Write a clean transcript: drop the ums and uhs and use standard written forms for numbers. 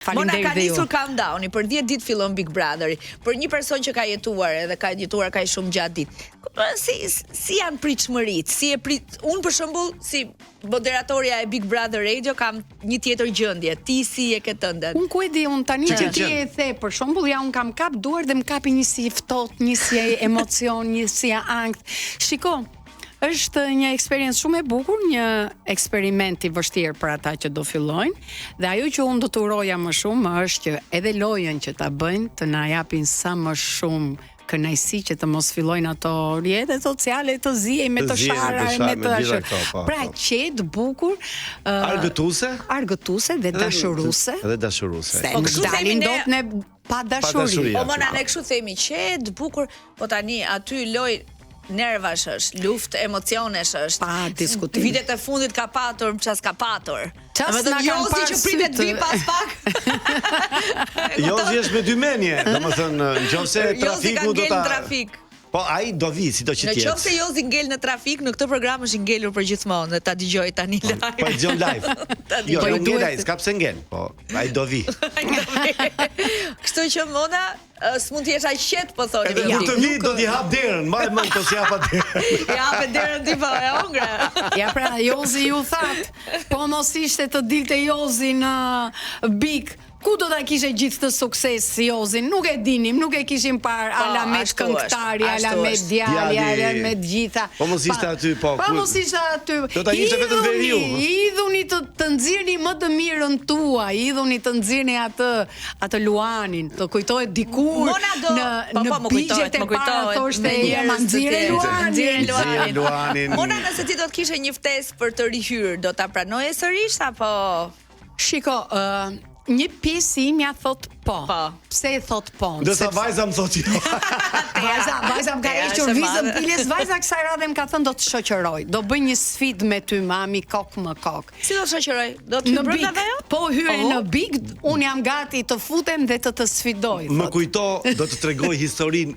Mona ka nisur countdowni, për 10 ditë fillon Big Brotheri. Për një person që ka jetuar edhe ka jetuar kaq shumë gjatë ditë. Si janë pritshmëritë? Si e prit? Unë për shembull, si moderatorja e Big Brother Radio kam një tjetër gjendje. Ti si e ke tënde? Unë ku e di, unë tani që ti e the, për shembull, ja unë kam kap duar dhe më kapi një si ftohtë, një si emocion, një si ankth. Shiko, është një eksperiencë shumë e bukur, një eksperiment i vështirë për ata që do fillojnë, dhe ajo që unë do të uroja më shumë është që edhe lojën që ta bëjnë të na japin sa më shumë kënaqësi që të mos fillojnë ato rrjetet sociale të zijej me të shara me të ashtu. Pra qetë bukur, argëtuese dhe dashuruese. Dhe dashuruese. Se nuk dalin dot ne pa dashuri. Po Mona, ne kështu themi qetë bukur, po tani aty loj nervash është, luftë emocionesh është. Pa diskutim. Vitet e fundit ka patur, ças ka patur. Ças na kanë Jozi që pritet vi pas pak. Jozi është me dy menje, domethënë nëse trafiku do ta trafik. Po ai do vi, sido që tjetë. Nëse Jozi ngel në trafik, në këtë program është ngelur përgjithmonë, dhe ta dëgjoj tani live. Po e dëgjon live. Jo, nuk ngel ai, s'ka pse ngel, po ai do vi. Kështu që Mona, s'mund të jesh aq qet, po thoni. Edhe kur të vi do t'i hap derën, mbaj mend të s'japa derën. Ja hapë derën ti po e hongra. Ja pra, Jozi ju that, po mos ishte të dilte Jozi në Big, ku do ta kishe gjithë të sukses si Jozin? Nuk e dinim, nuk e kishim parë ala me këngëtari, ala me djali, ala me gjitha. Po mos ishte aty, po. Po mos ishte aty. Do ta ishte vetëm veriu. Idhuni të nxirrni më të mirën tua, idhuni të nxirrni atë Luanin, të kujtohet dikur në bigjet e para thoshte ma nxirre Luanin. Mona, nëse ti do të kishe një ftesë për të rihyrë, do ta pranoje sërish apo? Shiko, një pjesë imja thot po. Pse e thot po? Ndërsa vajza më thot jo. Vajza më ka hequr vizën piles, vajza kësaj radhe më ka thënë do të shoqëroj. Do bëj një sfidë me ty mami kok më kok. Si do shoqëroj? Do të brenda ajo? Po hyre në Big, unë jam gati të futem dhe të sfidoj. Më kujto, do të tregoj historinë